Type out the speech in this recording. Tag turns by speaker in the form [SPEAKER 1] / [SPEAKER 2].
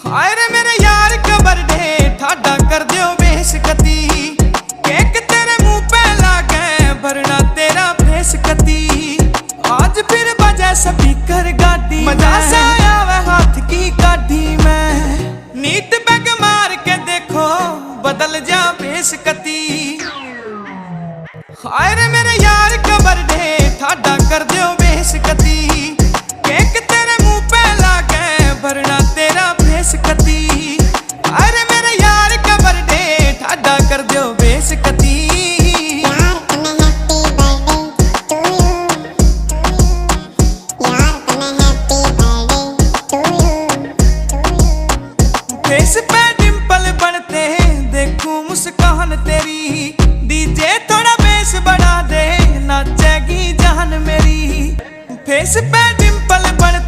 [SPEAKER 1] हाय रे मेरे यार कबर दे ठाडा कर दियो बेइज्जती, केक तेरे मुंह पे लागे भरना तेरा फेस कती। आज फिर बजा स्पीकर गाड़ी, मजा सा आया वे हाथ की गाड़ी में। नीट बैग मार के देखो बदल जा बेइज्जती। हाय रे मेरे यार कबर दे ठाडा कर दियो बेइज्जती, केक तेरे मुंह पे लागे भरना तेरा फेस कती। हाय रे मेरे यार कबर दे ठाडा कर दियो बेइज्जती। फेस पे डिंपल बनते देखूं मुस्कान तेरी, डीजे थोड़ा बेस बढ़ा दे नाचेगी जान मेरी। फेस पे डिंपल बनते